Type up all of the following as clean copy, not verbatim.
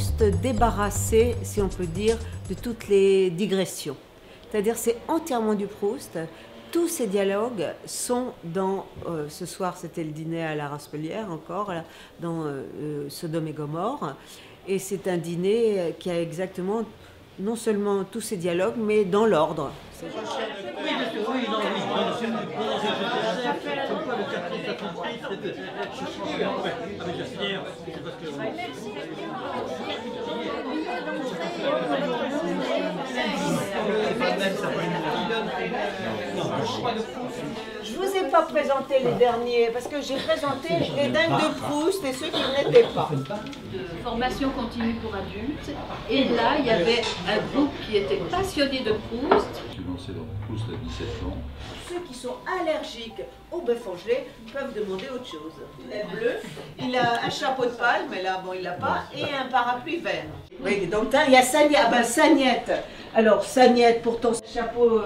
Proust débarrassé, si on peut dire, de toutes les digressions. C'est-à-dire c'est entièrement du Proust. Tous ces dialogues sont dans, ce soir c'était le dîner à la Raspelière encore, là, dans Sodome et Gomorrhe. Et c'est un dîner qui a exactement non seulement tous ces dialogues, mais dans l'ordre. Je vous ai pas présenté les derniers, parce que j'ai présenté les dingues de Proust et ceux qui n'étaient pas. De formation continue pour adultes, et là il y avait un groupe qui était passionné de Proust. Je suis lancé dans Proust à 17 ans. Ceux qui sont allergiques au bœuf en gelée peuvent demander autre chose. Il est bleu, il a un chapeau de palme, mais là bon il l'a pas, et un parapluie vert. Oui, donc il y a Sagnette. Ah ben Sagnette. Alors Sagnette pour ton chapeau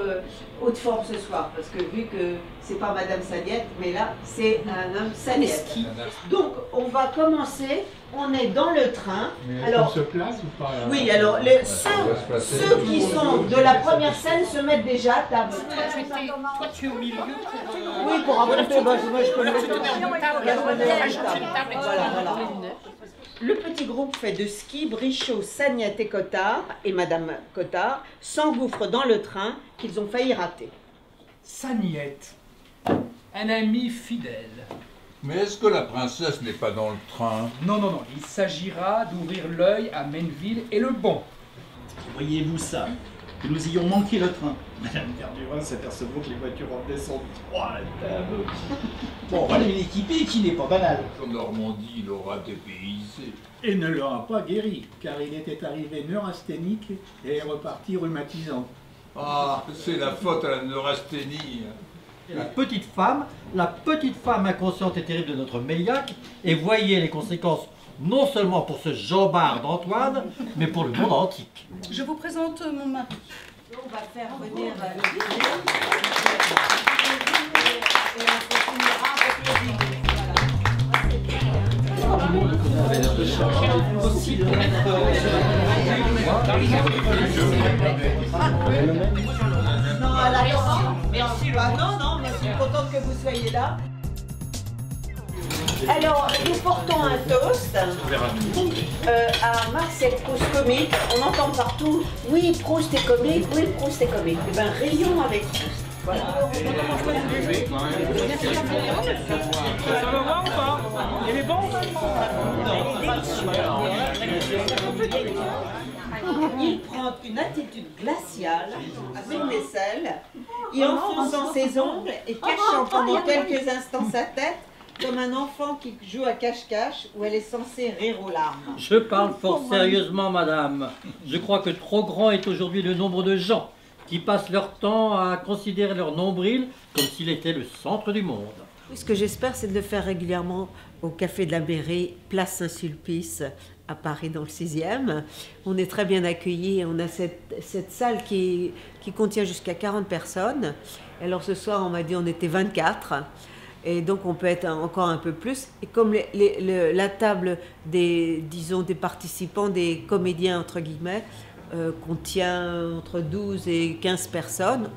haut de forme ce soir, parce que vu que c'est pas Madame Sagnette, mais là c'est un homme Sagnette. Donc on va commencer. On est dans le train. Mais alors, on se place ou pas là? Oui, alors ceux qui sont de la première scène se mettent déjà à table. Toi, tu es au milieu. Oui, pour raconter, moi je peux le mettre. Voilà. Le petit groupe fait de ski, Brichot, Sagnette et Cottard, et Madame Cottard, s'engouffrent dans le train qu'ils ont failli rater. Sagnette, un ami fidèle. Mais est-ce que la princesse n'est pas dans le train? Non, il s'agira d'ouvrir l'œil à Mainville et le bon. Voyez-vous ça? Que nous ayons manqué le train. Madame Verdurin s'apercevant que les voitures en descendent droit à la table. Bon, voilà une équipée qui n'est pas banale. En Normandie, il aura dépaysé. Et ne l'aura pas guéri, car il était arrivé neurasthénique et est reparti rhumatisant. Ah, c'est la faute à la neurasthénie. La petite femme inconsciente et terrible de notre Meillac, et voyez les conséquences non seulement pour ce jambard d'Antoine, mais pour le monde antique. Je vous présente mon mari. On va faire venir le dîner et on continuera avec le dîner. Non, à la merci. Non, mais je suis contente que vous soyez là. Alors, nous portons un toast à Marcel Proust comique. On entend partout, oui, Proust est comique, oui, Proust est comique. Eh bien, rayons avec Proust. Voilà. Ça va voir ou pas? Il est bon ou Il prend une attitude glaciale avec l'aisselle et enfonçant ses ongles et cachant pendant quelques instants sa tête comme un enfant qui joue à cache-cache où elle est censée rire aux larmes. Je parle fort sérieusement, madame. Je crois que trop grand est aujourd'hui le nombre de gens qui passent leur temps à considérer leur nombril comme s'il était le centre du monde. Ce que j'espère, c'est de le faire régulièrement au Café de la Mairie, place Saint-Sulpice, à Paris, dans le 6e. On est très bien accueillis. On a cette salle qui contient jusqu'à 40 personnes. Alors ce soir, on m'a dit on était 24. Et donc on peut être encore un peu plus. Et comme la table des participants, des comédiens, entre guillemets, contient entre 12 et 15 personnes,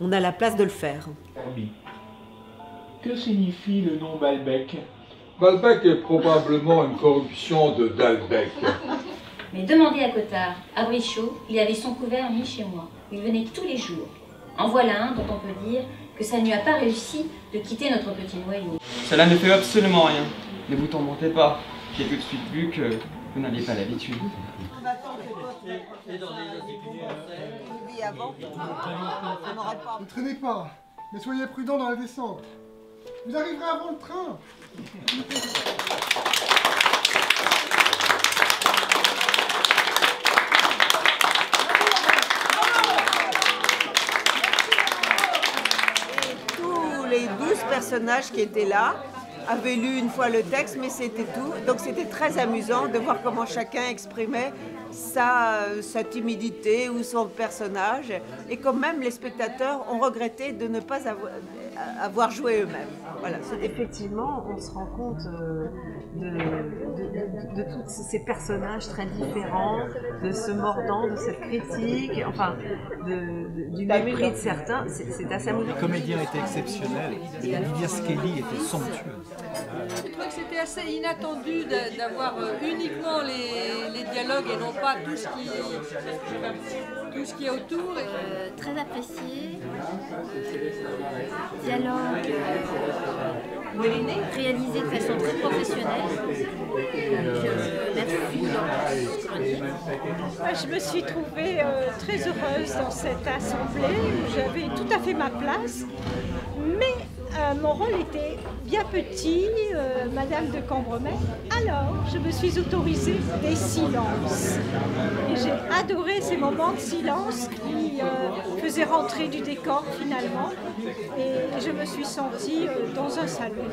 on a la place de le faire. Que signifie le nom Balbec? Balbec est probablement une corruption de Dalbec. Mais demandez à Cottard, à Brichot, il avait son couvert mis chez moi. Il venait tous les jours. En voilà un dont on peut dire que ça ne lui a pas réussi de quitter notre petit noyau. Cela ne fait absolument rien. Ne vous tourmentez pas. J'ai tout de suite vu que vous n'avez pas l'habitude. Ne traînez pas, mais soyez prudents dans la descente. Vous arriverez avant le train. Tous les 12 personnages qui étaient là avaient lu une fois le texte, mais c'était tout. Donc c'était très amusant de voir comment chacun exprimait sa timidité ou son personnage, et quand même les spectateurs ont regretté de ne pas avoir joué eux-mêmes. Voilà. Effectivement, on se rend compte de tous ces personnages très différents, de ce mordant, de cette critique, enfin, du mépris de certains. C'est assez amusant. Les comédiens étaient exceptionnels et Lydia Skelly était somptueuse. Je trouvais que c'était assez inattendu d'avoir uniquement les dialogues et non pas tout ce qui est autour. Très apprécié. Dialogue réalisé de façon très professionnelle. Donc, merci. Je me suis trouvée très heureuse dans cette assemblée où j'avais tout à fait ma place, mais mon rôle était bien petit, Madame de Cambremer. Alors, je me suis autorisée des silences. Et j'ai adoré ces moments de silence qui faisaient rentrer du décor finalement. Et je me suis sentie dans un salon.